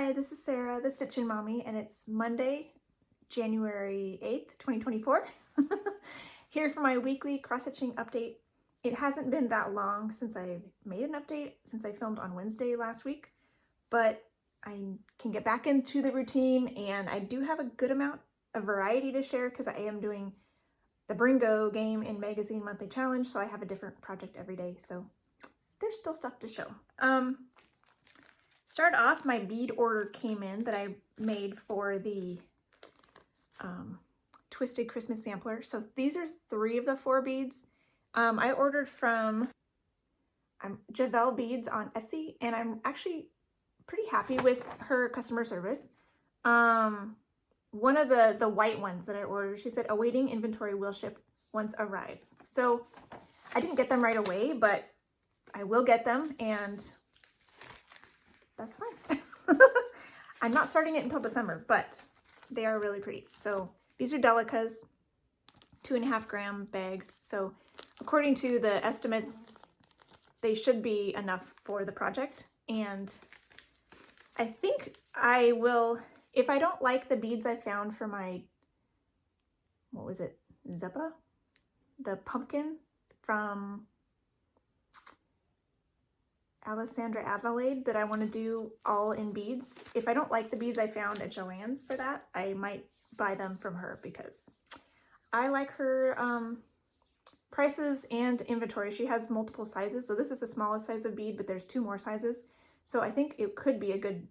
Hi, this is Sarah, the Stitchin Mommy, and it's Monday, January 8th, 2024. Here for my weekly cross-stitching update. It hasn't been that long since I made an update, since I filmed on Wednesday last week, but I can get back into the routine, and I do have a good amount of variety to share because I am doing the Bringo game in Magazine Monthly Challenge, so I have a different project every day, so there's still stuff to show. Start off, my bead order came in that I made for the Twisted Christmas Sampler. So these are 3 of the 4 beads. I ordered from Javel Beads on Etsy, and I'm actually pretty happy with her customer service. One of the white ones that I ordered, she said, awaiting inventory, will ship once arrives. So I didn't get them right away, but I will get them, and that's fine. I'm not starting it until December, but they are really pretty. So these are Delicas, 2.5 gram bags. So according to the estimates, they should be enough for the project. And I think I will, if I don't like the beads I found for my, what was it, Zeppa? The pumpkin from Alessandra Adelaide that I want to do all in beads. If I don't like the beads I found at Joann's for that, I might buy them from her because I like her prices and inventory. She has multiple sizes. So this is the smallest size of bead, but there's 2 more sizes. So I think it could be a good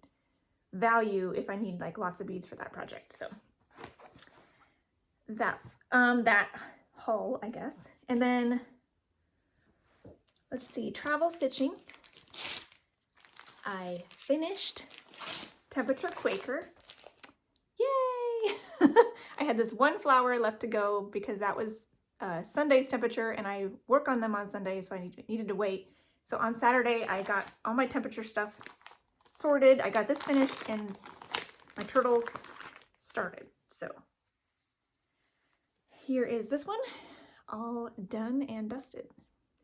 value if I need like lots of beads for that project. So that's that haul, I guess. And then let's see, travel stitching. I finished Temperature Quaker. Yay! I had this one flower left to go because that was Sunday's temperature, and I work on them on Sunday, so I needed to wait. So on Saturday, I got all my temperature stuff sorted. I got this finished, and my turtles started. So here is this one, all done and dusted.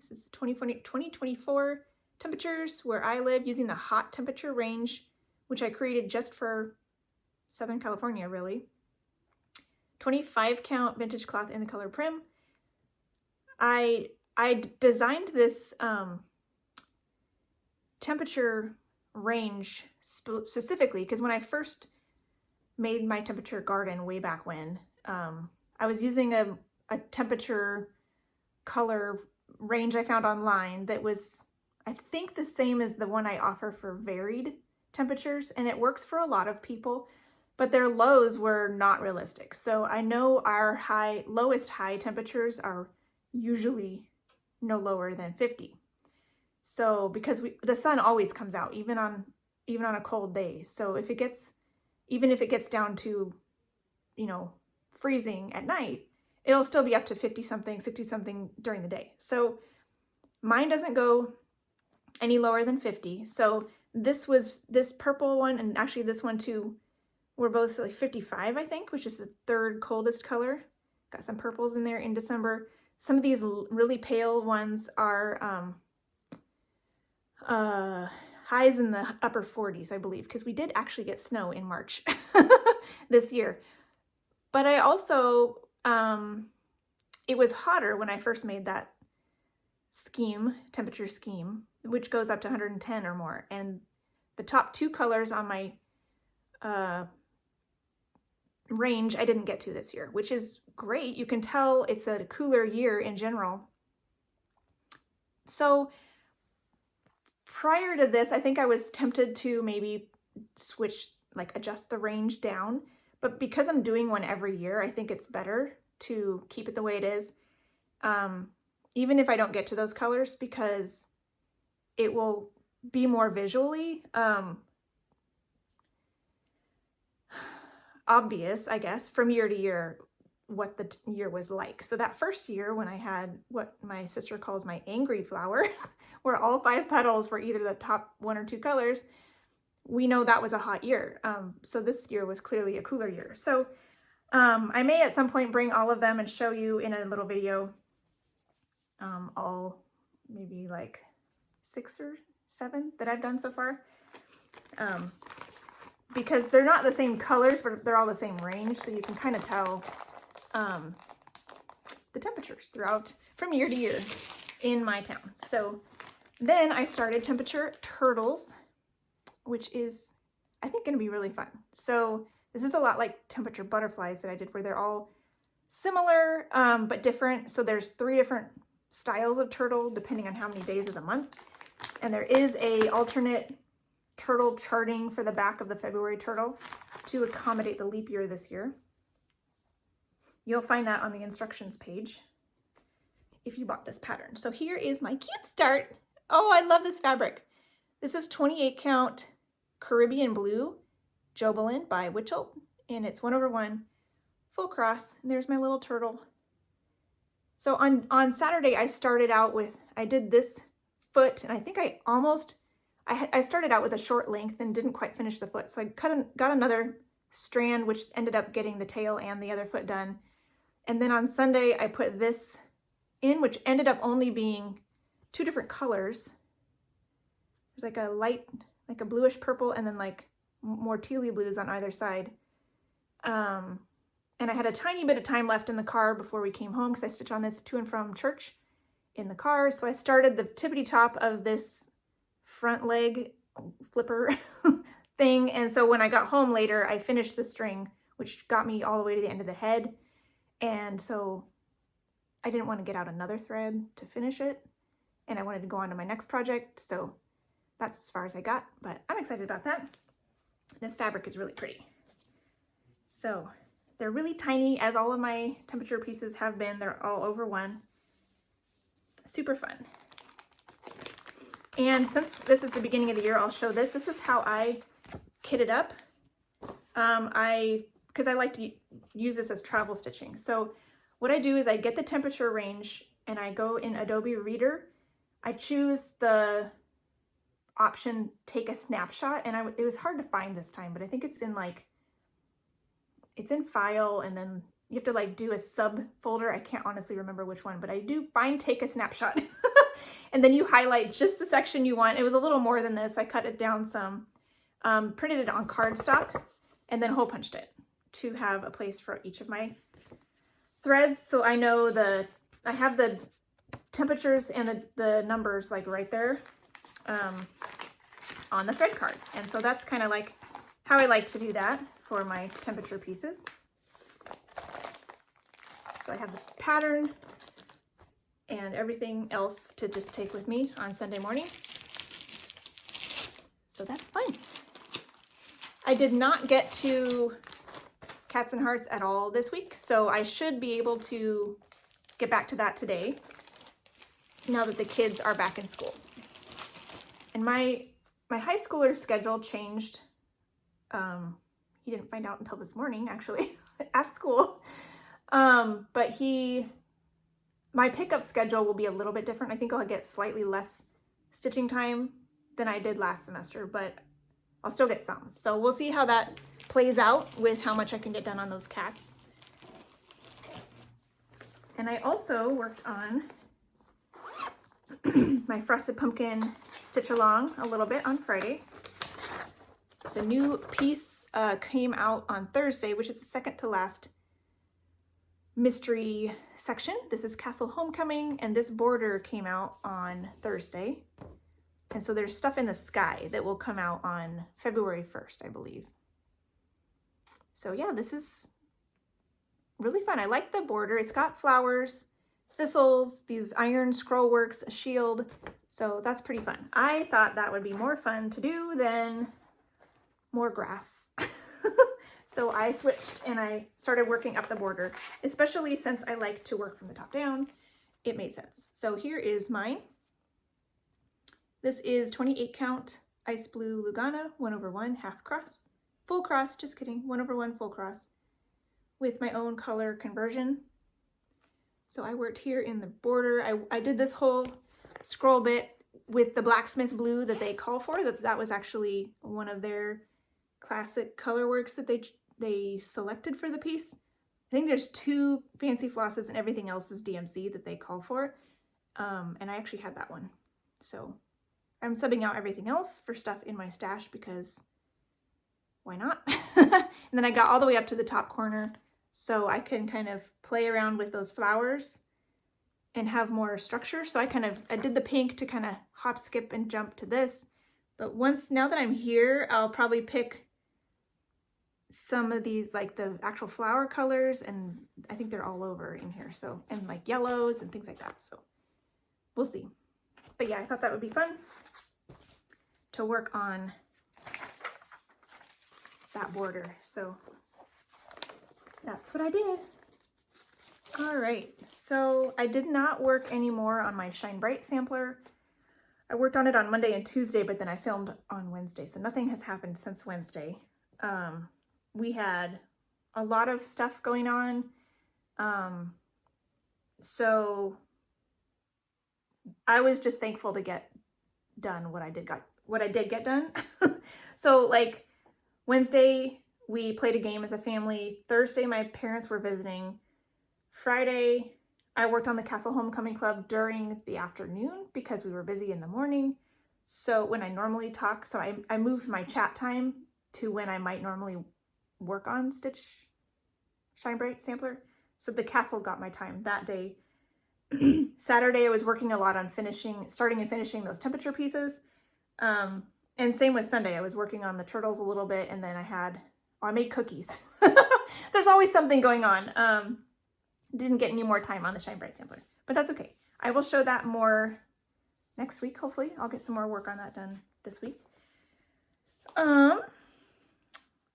This is 2024 temperatures where I live, using the hot temperature range, which I created just for Southern California, really. 25 count vintage cloth in the color Prim. I designed this temperature range specifically because when I first made my temperature garden way back when, I was using a temperature color range I found online that was, I think, the same as the one I offer for varied temperatures, and it works for a lot of people, but their lows were not realistic. So I know our lowest high temperatures are usually no lower than 50. So because the sun always comes out, even on a cold day. So if it gets, even if it gets down to, you know, freezing at night, it'll still be up to 50 something, 60 something during the day. So mine doesn't go any lower than 50. So this purple one, and actually this one too, were both like 55, I think, which is the 3rd coldest color. Got some purples in there in December. Some of these really pale ones are highs in the upper 40s, I believe, because we did actually get snow in March this year. But I also, it was hotter when I first made that temperature scheme, which goes up to 110 or more. And the top 2 colors on my range I didn't get to this year, which is great. You can tell it's a cooler year in general. So prior to this, I think I was tempted to maybe switch, like adjust the range down, but because I'm doing one every year, I think it's better to keep it the way it is. Even if I don't get to those colors, because it will be more visually obvious, I guess, from year to year what the year was like. So that first year when I had what my sister calls my angry flower, where all 5 petals were either the top 1 or 2 colors, we know that was a hot year. So this year was clearly a cooler year. So I may at some point bring all of them and show you in a little video, all maybe like 6 or 7 that I've done so far. because they're not the same colors, but they're all the same range, so you can kind of tell the temperatures throughout from year to year in my town. So then I started temperature turtles, which is, I think, going to be really fun. So this is a lot like temperature butterflies that I did, where they're all similar but different. So there's 3 different styles of turtle depending on how many days of the month. And there is a alternate turtle charting for the back of the February turtle to accommodate the leap year this year. You'll find that on the instructions page if you bought this pattern. So here is my cute start. Oh, I love this fabric. This is 28 count Caribbean Blue Jobelin by Witchell, and it's 1/1 full cross. And there's my little turtle. So on Saturday, I started out with, I did this foot, and I think I started out with a short length and didn't quite finish the foot. So I got another strand, which ended up getting the tail and the other foot done. And then on Sunday, I put this in, which ended up only being 2 different colors. There's like a light, like a bluish purple, and then like more tealy blues on either side. And I had a tiny bit of time left in the car before we came home, because I stitch on this to and from church in the car. So I started the tippity top of this front leg flipper thing. And so when I got home later, I finished the string, which got me all the way to the end of the head. And so I didn't want to get out another thread to finish it, and I wanted to go on to my next project. So that's as far as I got, but I'm excited about that. This fabric is really pretty. So they're really tiny, as all of my temperature pieces have been. They're all over 1. Super fun. And since this is the beginning of the year, I'll show this. This is how I kit it up. Because I like to use this as travel stitching. So what I do is I get the temperature range, and I go in Adobe Reader. I choose the option take a snapshot, and it was hard to find this time, but I think it's in it's in file, and then you have to like do a subfolder. I can't honestly remember which one, but I do find take a snapshot. And then you highlight just the section you want. It was a little more than this. I cut it down some, printed it on cardstock, and then hole punched it to have a place for each of my threads. So I know I have the temperatures and the numbers like right there on the thread card. And so that's kind of like how I like to do that for my temperature pieces. So I have the pattern and everything else to just take with me on Sunday morning. So that's fun. I did not get to Cats and Hearts at all this week, so I should be able to get back to that today, now that the kids are back in school. And my high schooler's schedule changed. He didn't find out until this morning, actually, at school. But my pickup schedule will be a little bit different. I think I'll get slightly less stitching time than I did last semester, but I'll still get some. So we'll see how that plays out with how much I can get done on those cats. And I also worked on my Frosted Pumpkin stitch along a little bit on Friday. The new piece came out on Thursday, which is the second to last mystery section. This is Castle Homecoming, and this border came out on Thursday. And so there's stuff in the sky that will come out on February 1st, I believe. So yeah, this is really fun. I like the border. It's got flowers, thistles, these iron scroll works, a shield. So that's pretty fun. I thought that would be more fun to do than more grass. So I switched and I started working up the border, especially since I like to work from the top down. It made sense. So here is mine. This is 28 count Ice Blue Lugana, 1/1 half cross. Full cross, just kidding, 1/1 full cross with my own color conversion. So I worked here in the border. I did this whole scroll bit with the blacksmith blue that they call for. That was actually one of their classic color works that they selected for the piece. I think there's 2 fancy flosses and everything else is DMC that they call for. And I actually had that one. So I'm subbing out everything else for stuff in my stash because why not? And then I got all the way up to the top corner so I can kind of play around with those flowers and have more structure. So I did the pink to kind of hop, skip, and jump to this. But now that I'm here, I'll probably pick some of these, like the actual flower colors, and I think they're all over in here. So, and like yellows and things like that. So we'll see. But yeah, I thought that would be fun to work on that border. So that's what I did. All right, so I did not work anymore on my Shine Bright sampler. I worked on it on Monday and Tuesday, but then I filmed on Wednesday. So nothing has happened since Wednesday. We had a lot of stuff going on. So I was just thankful to get done what I did get done. So like Wednesday, we played a game as a family. Thursday, my parents were visiting. Friday, I worked on the Castle Homecoming Club during the afternoon because we were busy in the morning. So when I normally talk, so I moved my chat time to when I might normally work on Shine Bright sampler. So the castle got my time that day. Saturday, I was working a lot on starting and finishing those temperature pieces. And same with Sunday, I was working on the turtles a little bit, and then I made cookies. So there's always something going on. Didn't get any more time on the Shine Bright sampler, but that's okay. I will show that more next week, hopefully. I'll get some more work on that done this week.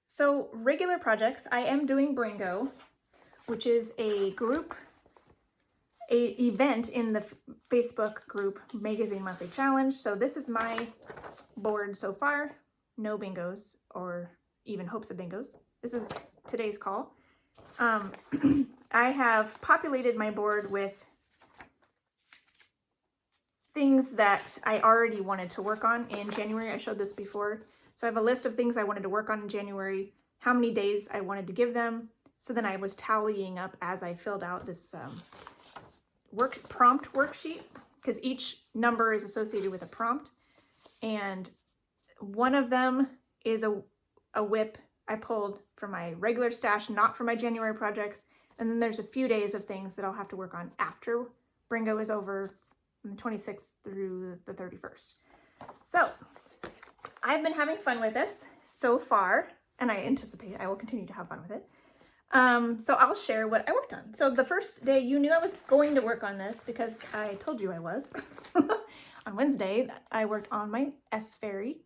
So regular projects, I am doing Bringo, which is a event in the Facebook group Magazine Monthly Challenge. So this is my board so far. No bingos or even hopes of bingos. This is today's call. I have populated my board with things that I already wanted to work on in January. I showed this before. So I have a list of things I wanted to work on in January, how many days I wanted to give them. So then I was tallying up as I filled out this prompt worksheet, because each number is associated with a prompt. And one of them is a whip I pulled from my regular stash, not for my January projects. And then there's a few days of things that I'll have to work on after Bringo is over from the 26th through the 31st. So I've been having fun with this so far, and I anticipate I will continue to have fun with it. So I'll share what I worked on. So the first day, you knew I was going to work on this because I told you I was. On Wednesday, I worked on my S-Fairy.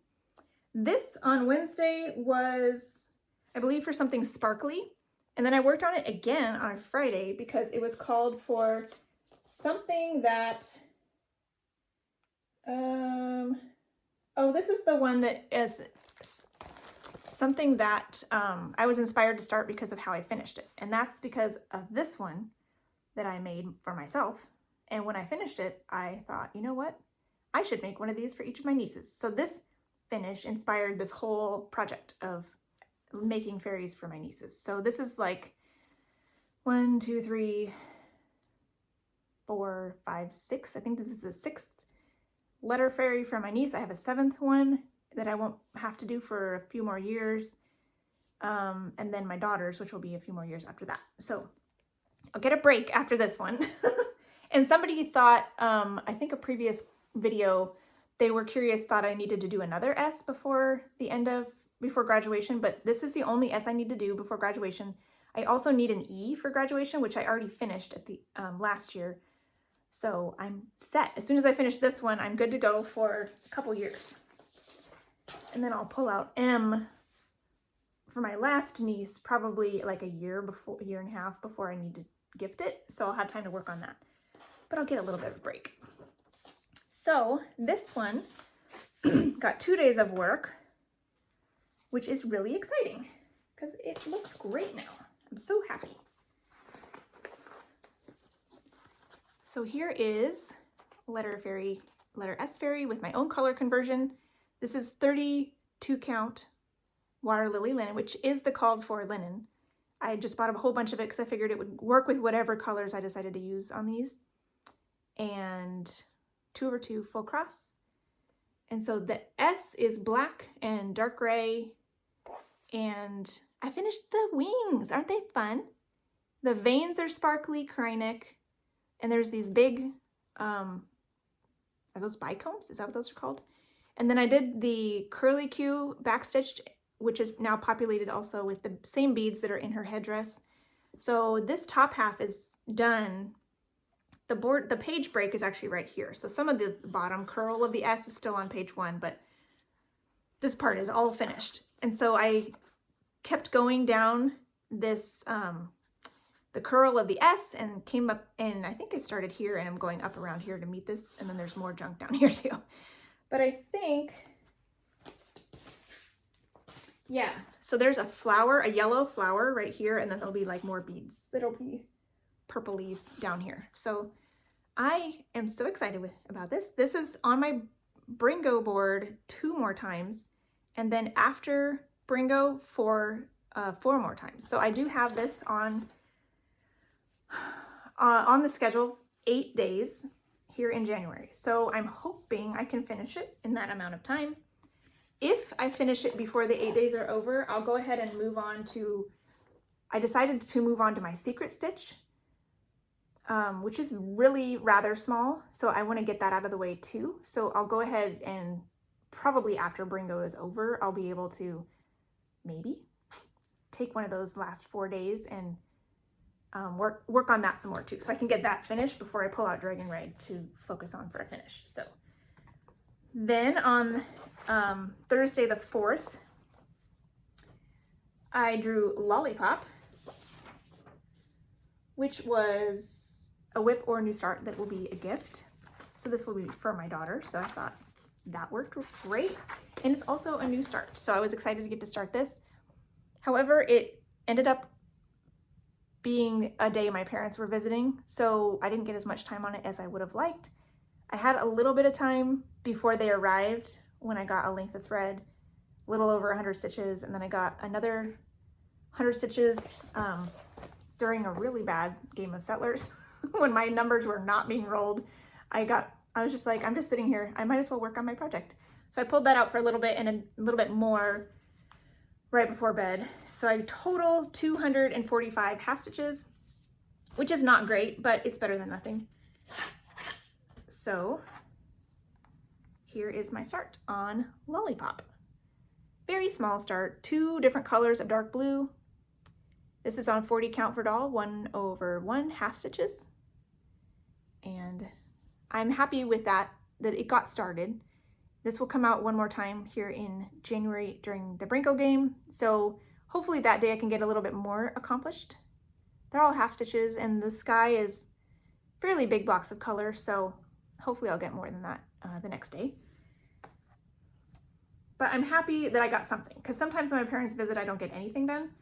This on Wednesday was, I believe, for something sparkly. And then I worked on it again on Friday because it was called for something that, this is the one that is something that I was inspired to start because of how I finished it. And that's because of this one that I made for myself. And when I finished it, I thought, you know what? I should make one of these for each of my nieces. So this finish inspired this whole project of making fairies for my nieces. So this is like 1, 2, 3, 4, 5, 6. I think this is the 6th letter fairy for my niece. I have a 7th one that I won't have to do for a few more years. And then my daughter's, which will be a few more years after that. So I'll get a break after this one. And somebody thought, I think a previous video, they were curious, thought I needed to do another S before graduation, but this is the only S I need to do before graduation. I also need an E for graduation, which I already finished at the last year. So I'm set. As soon as I finish this one, I'm good to go for a couple years. And then I'll pull out M for my last niece, probably like a year and a half before I need to gift it. So I'll have time to work on that, but I'll get a little bit of a break. So this one got 2 days of work, which is really exciting because it looks great now. I'm so happy. So here is letter S fairy with my own color conversion. This is 32 count water lily linen, which is the called for linen. I just bought a whole bunch of it because I figured it would work with whatever colors I decided to use on these. And 2/2 full cross. And so the S is black and dark gray And I finished the wings. Aren't they fun? The veins are sparkly Krynic, and there's these big, are those bicombs? Is that what those are called? And then I did the curlicue backstitched, which is now populated also with the same beads that are in her headdress. So this top half is done. The page break is actually right here. So some of the bottom curl of the S is still on page 1, but this part is all finished. And so I kept going down this, the curl of the S and came up, and I think I started here and I'm going up around here to meet this. And then there's more junk down here too. But I think, yeah, so there's a flower, a yellow flower right here, and then there'll be like more beads that'll be purplies down here. So I am so excited about this. This is on my Bringo board 2 more times, and then after Bringo 4 more times. So I do have this on the schedule 8 days here in January. So I'm hoping I can finish it in that amount of time. If I finish it before the 8 days are over, I'll go ahead and move on to, I decided to move on to my secret stitch, which is really rather small. So I want to get that out of the way too. So I'll go ahead and probably after Bringo is over, I'll be able to maybe take one of those last 4 days and work on that some more too. So I can get that finished before I pull out Dragon Ride to focus on for a finish. So then on Thursday the 4th, I drew Lollipop, which was a whip or a new start that will be a gift. So this will be for my daughter. So I thought that worked great. And it's also a new start. So I was excited to get to start this. However, it ended up being a day my parents were visiting, so I didn't get as much time on it as I would have liked. I had a little bit of time before they arrived when I got a length of thread, a little over 100 stitches, and then I got another 100 stitches during a really bad game of Settlers when my numbers were not being rolled. I was just like, I'm just sitting here, I might as well work on my project. So I pulled that out for a little bit and a little bit more right before bed. So I total 245 half stitches, which is not great, but it's better than nothing. So here is my start on Lollipop. Very small start, 2 different colors of dark blue. This is on 40 count for doll, 1/1 half stitches. And I'm happy with that it got started. This will come out 1 more time here in January during the Bringo game. So hopefully that day I can get a little bit more accomplished. They're all half stitches and the sky is fairly big blocks of color. So hopefully I'll get more than that the next day. But I'm happy that I got something, because sometimes when my parents visit, I don't get anything done.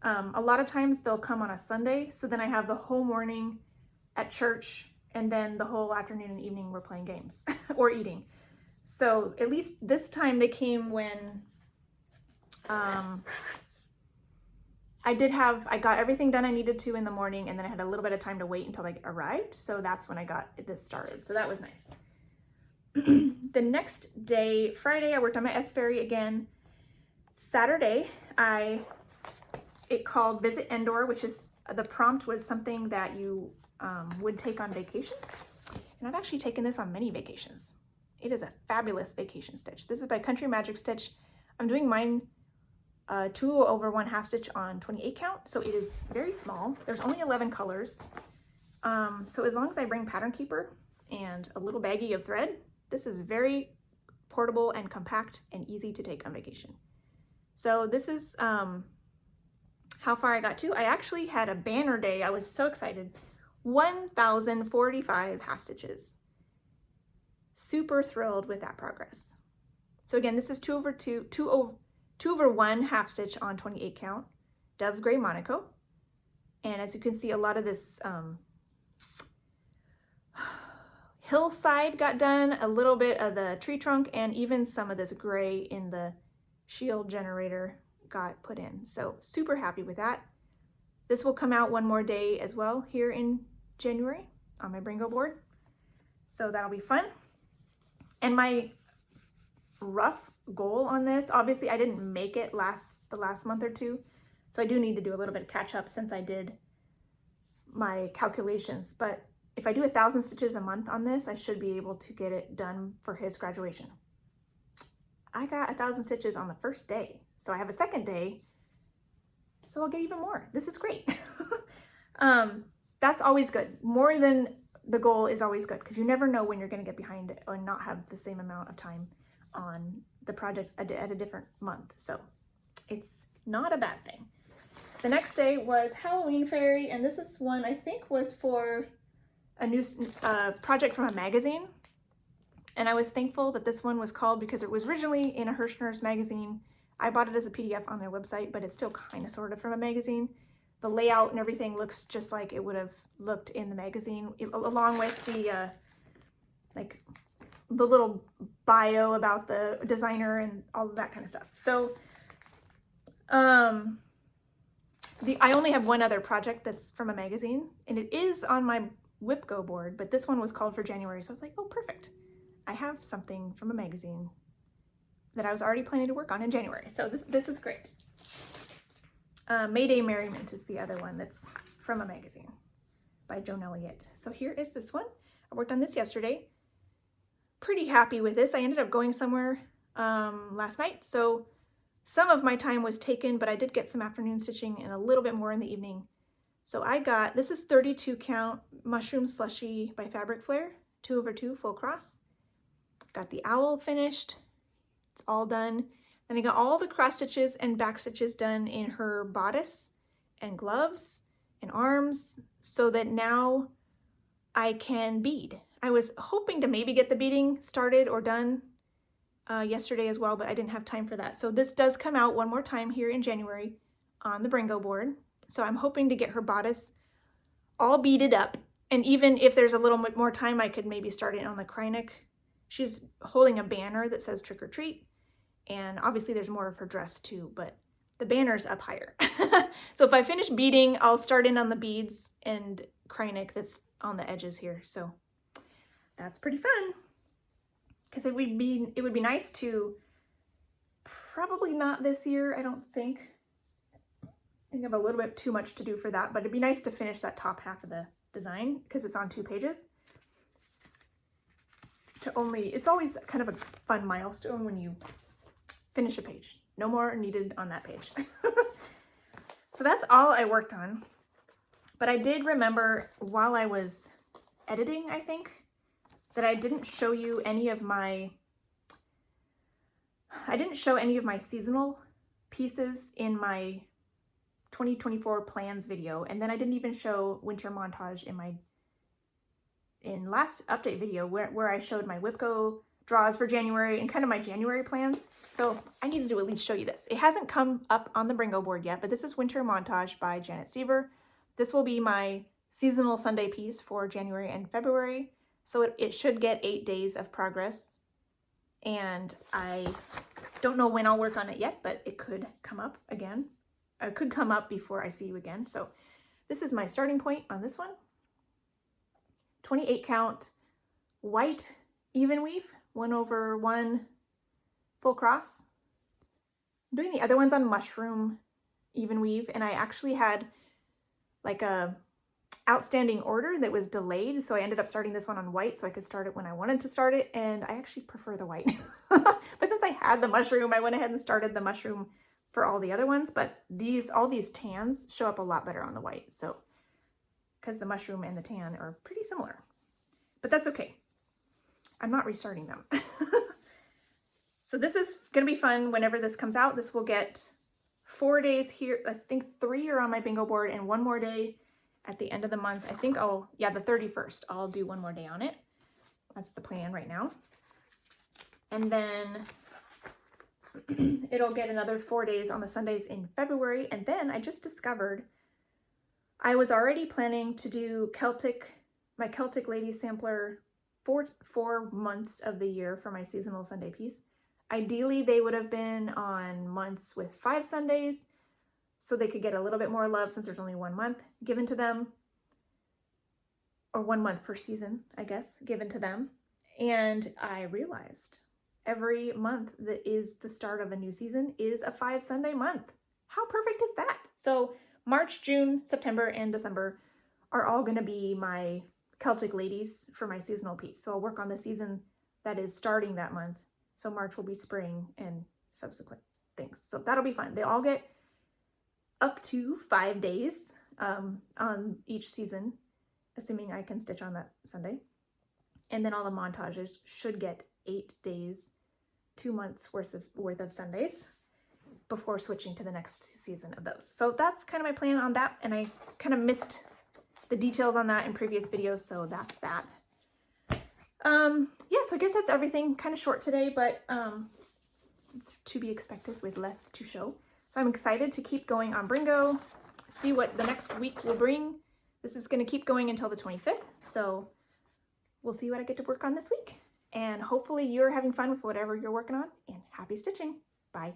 A lot of times they'll come on a Sunday. So then I have the whole morning at church and then the whole afternoon and evening we're playing games or eating. So at least this time they came when I got everything done I needed to in the morning, and then I had a little bit of time to wait until they arrived. So that's when I got this started. So that was nice. The next day, Friday, I worked on my S Fairy again. Saturday, it called Visit Endor, which is, the prompt was something that you would take on vacation. And I've actually taken this on many vacations. It is a fabulous vacation stitch. This is by Country Magic Stitch. I'm doing mine 2/1 half stitch on 28 count. So it is very small. There's only 11 colors. So as long as I bring Pattern Keeper and a little baggie of thread, this is very portable and compact and easy to take on vacation. So this is how far I got to. I actually had a banner day. I was so excited. 1,045 half stitches. Super thrilled with that progress. So again, this is 2/1 half stitch on 28 count, Dove Gray Monaco. And as you can see, a lot of this hillside got done, a little bit of the tree trunk, and even some of this gray in the shield generator got put in. So super happy with that. This will come out 1 more day as well here in January on my Bringo board. So that'll be fun. And my rough goal on this. Obviously I didn't make it the last month or two, so I do need to do a little bit of catch up since I did my calculations, but if I do 1,000 stitches a month on this, I should be able to get it done for his graduation. I got 1,000 stitches on the first day, so I have a second day, so I'll get even more. This is great. That's always good. More than the goal is always good, because you never know when you're going to get behind or not have the same amount of time on the project at a different month. So it's not a bad thing. The next day was Halloween Fairy, and this is one I think was for a new project from a magazine. And I was thankful that this one was called, because it was originally in a Hirschner's magazine. I bought it as a PDF on their website, but it's still kind of sort of from a magazine. The layout and everything looks just like it would have looked in the magazine, along with the like the little bio about the designer and all of that kind of stuff. So I only have one other project that's from a magazine, and it is on my WhipGo board, but this one was called for January, so I was like, oh, perfect. I have something from a magazine that I was already planning to work on in January, so this is great. Mayday Merriment is the other one that's from a magazine by Joan Elliott. So here is this one. I worked on this yesterday. Pretty happy with this. I ended up going somewhere last night, so some of my time was taken, but I did get some afternoon stitching and a little bit more in the evening. So I got, this is 32 count Mushroom Slushy by Fabric Flair, 2/2 full cross. Got the owl finished. It's all done. Then I got all the cross stitches and back stitches done in her bodice and gloves and arms, so that now I can bead. I was hoping to maybe get the beading started or done yesterday as well, but I didn't have time for that. So this does come out one more time here in January on the Bringo board. So I'm hoping to get her bodice all beaded up. And even if there's a little bit more time, I could maybe start it on the Krynic. She's holding a banner that says trick or treat. And obviously there's more of her dress too, but the banner's up higher. So if I finish beading, I'll start in on the beads and Krynic that's on the edges here. So that's pretty fun. Because it would be nice to, probably not this year, I don't think. I think I have a little bit too much to do for that, but it'd be nice to finish that top half of the design, because it's on 2 pages. It's always kind of a fun milestone when you finish a page. No more needed on that page. So that's all I worked on. But I did remember while I was editing, I think, that I didn't show you any of my seasonal pieces in my 2024 plans video, and then I didn't even show winter montage in last update video where I showed my WhipGo draws for January and kind of my January plans. So I needed to at least show you this. It hasn't come up on the Bringo board yet, but this is Winter Montage by Janet Stever. This will be my seasonal Sunday piece for January and February. So it should get 8 days of progress. And I don't know when I'll work on it yet, but it could come up again. It could come up before I see you again. So this is my starting point on this one. 28 count white even weave, 1/1 full cross. I'm doing the other ones on mushroom even weave, and I actually had like a outstanding order that was delayed, so I ended up starting this one on white so I could start it when I wanted to start it, and I actually prefer the white. But since I had the mushroom, I went ahead and started the mushroom for all the other ones, but all these tans show up a lot better on the white, so because the mushroom and the tan are pretty similar. But that's okay. I'm not restarting them. So this is going to be fun whenever this comes out. This will get 4 days here. I think 3 are on my bingo board and 1 more day at the end of the month. I think the 31st, I'll do 1 more day on it. That's the plan right now. And then it'll get another 4 days on the Sundays in February. And then I just discovered I was already planning to do my Celtic Lady sampler 4 months of the year for my seasonal Sunday piece. Ideally, they would have been on months with 5 Sundays, so they could get a little bit more love since there's only 1 month given to them, or 1 month per season, I guess, given to them. And I realized every month that is the start of a new season is a 5 Sunday month. How perfect is that? So March, June, September, and December are all going to be my Celtic ladies for my seasonal piece. So I'll work on the season that is starting that month. So March will be spring and subsequent things. So that'll be fun. They all get up to 5 days on each season, assuming I can stitch on that Sunday. And then all the montages should get 8 days, 2 months worth of Sundays before switching to the next season of those. So that's kind of my plan on that. And I kind of missed the details on that in previous videos. So that's that. Yeah, so I guess that's everything. Kind of short today, but it's to be expected with less to show. So I'm excited to keep going on Bringo, see what the next week will bring. This is going to keep going until the 25th. So we'll see what I get to work on this week. And hopefully you're having fun with whatever you're working on, and happy stitching. Bye.